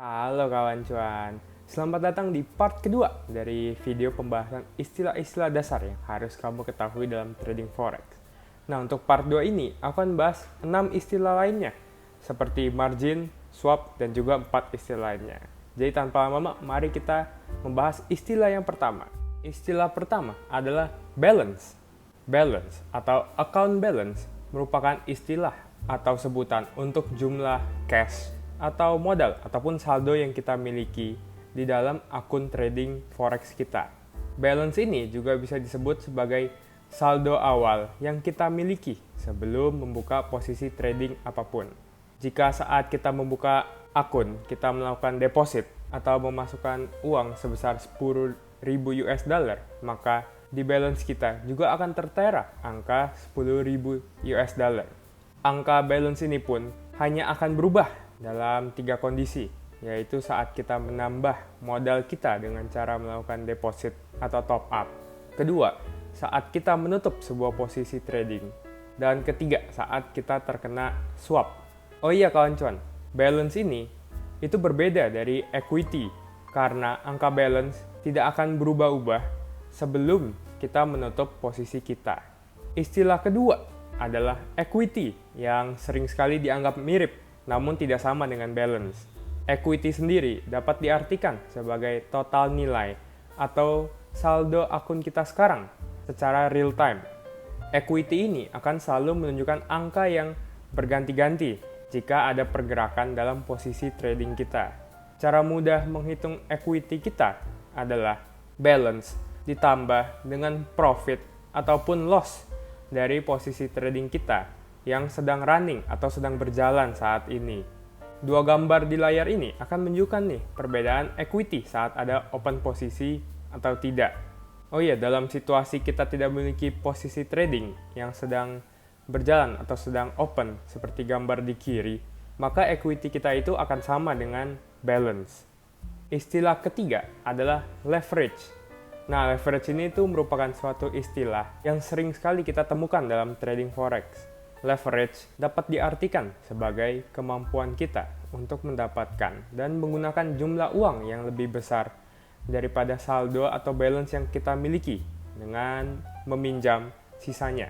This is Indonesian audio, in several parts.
Halo kawan cuan, selamat datang di part kedua dari video pembahasan istilah-istilah dasar yang harus kamu ketahui dalam trading forex. Nah, untuk part 2 ini, aku akan bahas 6 istilah lainnya, seperti margin, swap, dan juga 4 istilah lainnya. Jadi tanpa lama-lama, mari kita membahas istilah yang pertama. Istilah pertama adalah balance. Balance atau account balance merupakan istilah atau sebutan untuk jumlah cash atau modal ataupun saldo yang kita miliki di dalam akun trading forex kita. Balance ini juga bisa disebut sebagai saldo awal yang kita miliki sebelum membuka posisi trading apapun. Jika saat kita membuka akun, kita melakukan deposit atau memasukkan uang sebesar 10.000 US dollar, maka di balance kita juga akan tertera angka 10.000 US dollar. Angka balance ini pun hanya akan berubah dalam 3 kondisi, yaitu saat kita menambah modal kita dengan cara melakukan deposit atau top up. Kedua, saat kita menutup sebuah posisi trading. Dan ketiga, saat kita terkena swap. Oh iya kawan cuan, balance ini itu berbeda dari equity karena angka balance tidak akan berubah-ubah sebelum kita menutup posisi kita. Istilah kedua adalah equity yang sering sekali dianggap mirip namun tidak sama dengan balance. Equity sendiri dapat diartikan sebagai total nilai atau saldo akun kita sekarang secara real time. Equity ini akan selalu menunjukkan angka yang berganti-ganti jika ada pergerakan dalam posisi trading kita. Cara mudah menghitung equity kita adalah balance ditambah dengan profit ataupun loss dari posisi trading kita yang sedang running atau sedang berjalan saat ini. Dua gambar di layar ini akan menunjukkan nih perbedaan equity saat ada open posisi atau tidak. Oh iya, dalam situasi kita tidak memiliki posisi trading yang sedang berjalan atau sedang open seperti gambar di kiri, maka equity kita itu akan sama dengan balance. Istilah ketiga adalah leverage. Nah, leverage ini itu merupakan suatu istilah yang sering sekali kita temukan dalam trading forex. Leverage dapat diartikan sebagai kemampuan kita untuk mendapatkan dan menggunakan jumlah uang yang lebih besar daripada saldo atau balance yang kita miliki dengan meminjam sisanya.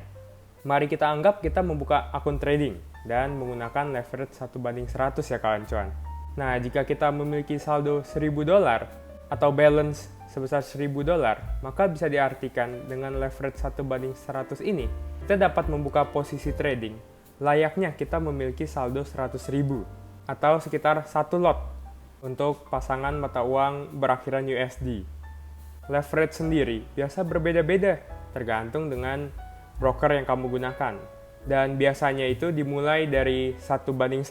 Mari kita anggap kita membuka akun trading dan menggunakan leverage 1:100 ya kawan cuan. Nah, jika kita memiliki saldo $1.000 atau balance sebesar $1.000, maka bisa diartikan dengan leverage 1:100 ini, kita dapat membuka posisi trading layaknya kita memiliki saldo 100.000 atau sekitar 1 lot untuk pasangan mata uang berakhiran USD. Leverage sendiri biasa berbeda-beda tergantung dengan broker yang kamu gunakan. Dan biasanya itu dimulai dari 1:100,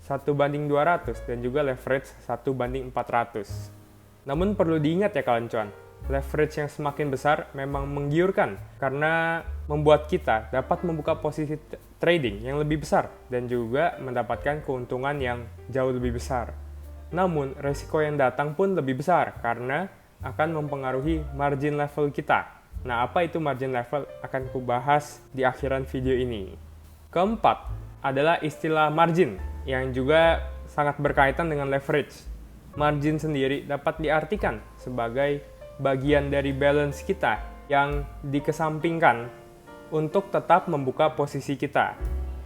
1:200, dan juga leverage 1:400. Namun perlu diingat ya kawan cuan, leverage yang semakin besar memang menggiurkan karena membuat kita dapat membuka posisi trading yang lebih besar dan juga mendapatkan keuntungan yang jauh lebih besar. Namun, resiko yang datang pun lebih besar karena akan mempengaruhi margin level kita. Nah, apa itu margin level akan kubahas di akhiran video ini. Keempat adalah istilah margin yang juga sangat berkaitan dengan leverage. Margin sendiri dapat diartikan sebagai bagian dari balance kita yang dikesampingkan untuk tetap membuka posisi kita.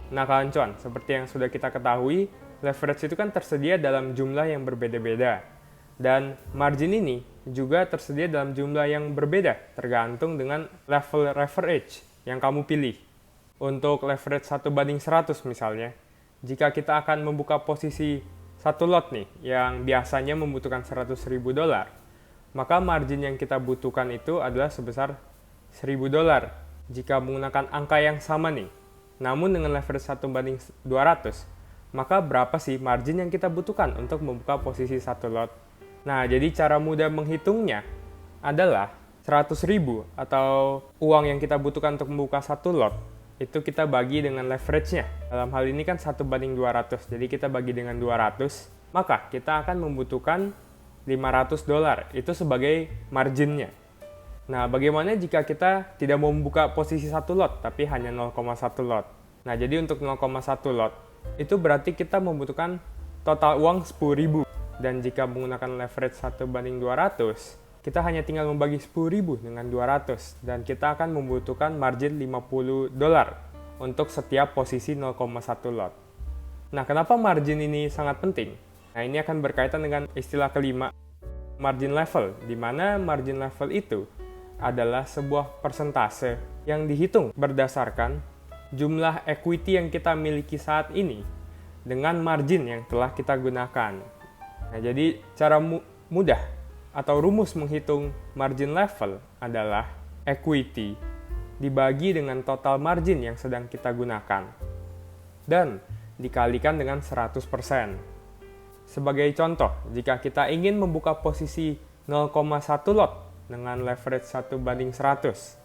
Nah kawan cuan, seperti yang sudah kita ketahui, leverage itu kan tersedia dalam jumlah yang berbeda-beda. Dan margin ini juga tersedia dalam jumlah yang berbeda, tergantung dengan level leverage yang kamu pilih. Untuk leverage 1:100 misalnya, jika kita akan membuka posisi satu lot nih, yang biasanya membutuhkan $100.000, maka margin yang kita butuhkan itu adalah sebesar $1.000 jika menggunakan angka yang sama nih. Namun dengan leverage 1:200, maka berapa sih margin yang kita butuhkan untuk membuka posisi satu lot? Nah, jadi cara mudah menghitungnya adalah 100.000 atau uang yang kita butuhkan untuk membuka satu lot, itu kita bagi dengan leverage-nya. Dalam hal ini kan 1:200, jadi kita bagi dengan 200, maka kita akan membutuhkan $500, itu sebagai marginnya. Nah, bagaimana jika kita tidak mau membuka posisi satu lot, tapi hanya 0,1 lot? Nah, jadi untuk 0,1 lot, itu berarti kita membutuhkan total uang 10.000. Dan jika menggunakan leverage 1:200, kita hanya tinggal membagi 10.000 dengan 200 dan kita akan membutuhkan margin $50 untuk setiap posisi 0,1 lot. Nah, kenapa margin ini sangat penting? Nah, ini akan berkaitan dengan istilah kelima, margin level, di mana margin level itu adalah sebuah persentase yang dihitung berdasarkan jumlah equity yang kita miliki saat ini dengan margin yang telah kita gunakan. Nah, jadi cara mudah atau rumus menghitung margin level adalah equity dibagi dengan total margin yang sedang kita gunakan dan dikalikan dengan 100%. Sebagai contoh, jika kita ingin membuka posisi 0,1 lot dengan leverage 1:100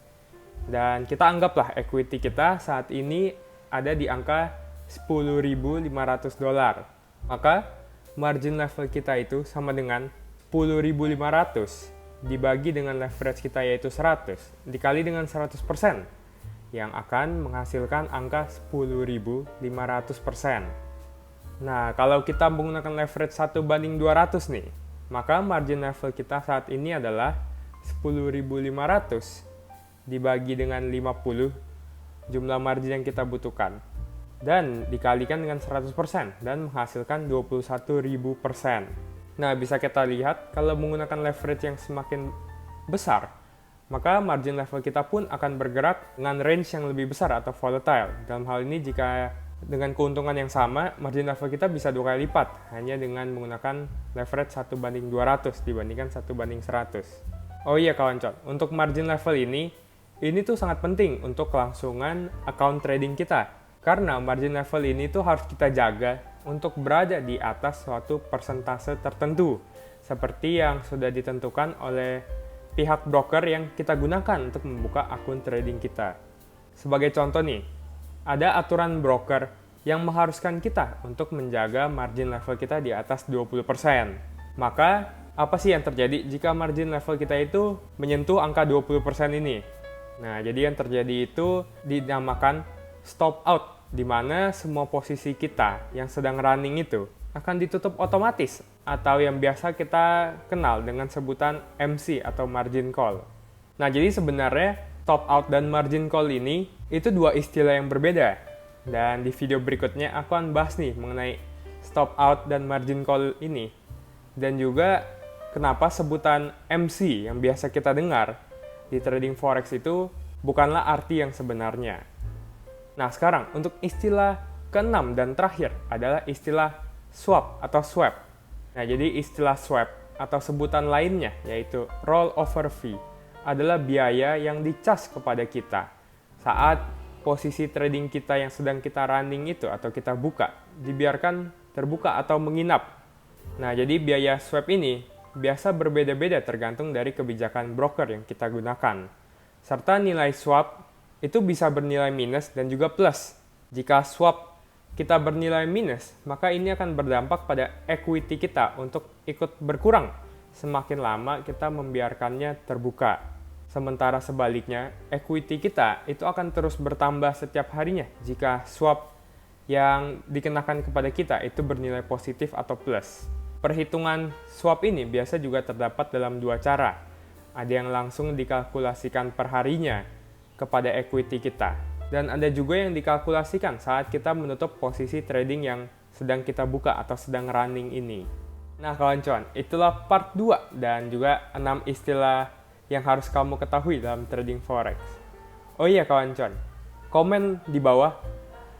dan kita anggaplah equity kita saat ini ada di angka $10.500, maka margin level kita itu sama dengan 10.500 dibagi dengan leverage kita yaitu 100 dikali dengan 100% yang akan menghasilkan angka 10.500%. Nah, kalau kita menggunakan leverage 1:200 nih, maka margin level kita saat ini adalah 10.500 dibagi dengan 50 jumlah margin yang kita butuhkan dan dikalikan dengan 100% dan menghasilkan 21.000%. Nah, bisa kita lihat kalau menggunakan leverage yang semakin besar, maka margin level kita pun akan bergerak dengan range yang lebih besar atau volatile. Dalam hal ini, jika dengan keuntungan yang sama, margin level kita bisa 2 kali lipat hanya dengan menggunakan leverage 1:200 dibandingkan 1:100. Oh iya kawan-kawan, untuk margin level ini tuh sangat penting untuk kelangsungan account trading kita. Karena margin level ini tuh harus kita jaga untuk berada di atas suatu persentase tertentu, seperti yang sudah ditentukan oleh pihak broker yang kita gunakan untuk membuka akun trading kita. Sebagai contoh nih, ada aturan broker yang mengharuskan kita untuk menjaga margin level kita di atas 20%. Maka, apa sih yang terjadi jika margin level kita itu menyentuh angka 20% ini? Nah, jadi yang terjadi itu dinamakan stop out, di mana semua posisi kita yang sedang running itu akan ditutup otomatis atau yang biasa kita kenal dengan sebutan MC atau margin call. Nah, jadi sebenarnya stop out dan margin call ini itu dua istilah yang berbeda. Dan di video berikutnya aku akan bahas nih mengenai stop out dan margin call ini. Dan juga kenapa sebutan MC yang biasa kita dengar di trading forex itu bukanlah arti yang sebenarnya. Nah, sekarang untuk istilah keenam dan terakhir adalah istilah swap atau swap. Nah, jadi istilah swap atau sebutan lainnya yaitu rollover fee adalah biaya yang dicas kepada kita saat posisi trading kita yang sedang kita running itu atau kita buka dibiarkan terbuka atau menginap. Nah, jadi biaya swap ini biasa berbeda-beda tergantung dari kebijakan broker yang kita gunakan. Serta nilai swap itu bisa bernilai minus dan juga plus. Jika swap kita bernilai minus, maka ini akan berdampak pada equity kita untuk ikut berkurang semakin lama kita membiarkannya terbuka. Sementara sebaliknya, equity kita itu akan terus bertambah setiap harinya jika swap yang dikenakan kepada kita itu bernilai positif atau plus. Perhitungan swap ini biasa juga terdapat dalam dua cara. Ada yang langsung dikalkulasikan per harinya kepada equity kita. Dan ada juga yang dikalkulasikan saat kita menutup posisi trading yang sedang kita buka atau sedang running ini. Nah kawan-kawan, itulah part 2 dan juga 6 istilah yang harus kamu ketahui dalam trading forex. Oh iya kawan-kawan, komen di bawah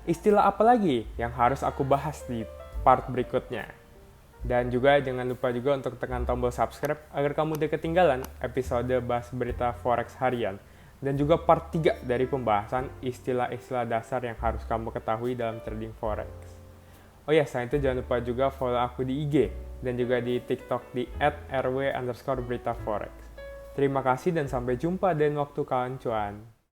istilah apa lagi yang harus aku bahas di part berikutnya. Dan juga jangan lupa juga untuk tekan tombol subscribe agar kamu tidak ketinggalan episode bahas berita forex harian. Dan juga part 3 dari pembahasan istilah-istilah dasar yang harus kamu ketahui dalam trading forex. Oh ya, selain itu jangan lupa juga follow aku di IG dan juga di TikTok di @rw_beritaforex. Terima kasih dan sampai jumpa dan waktu kawan cuan.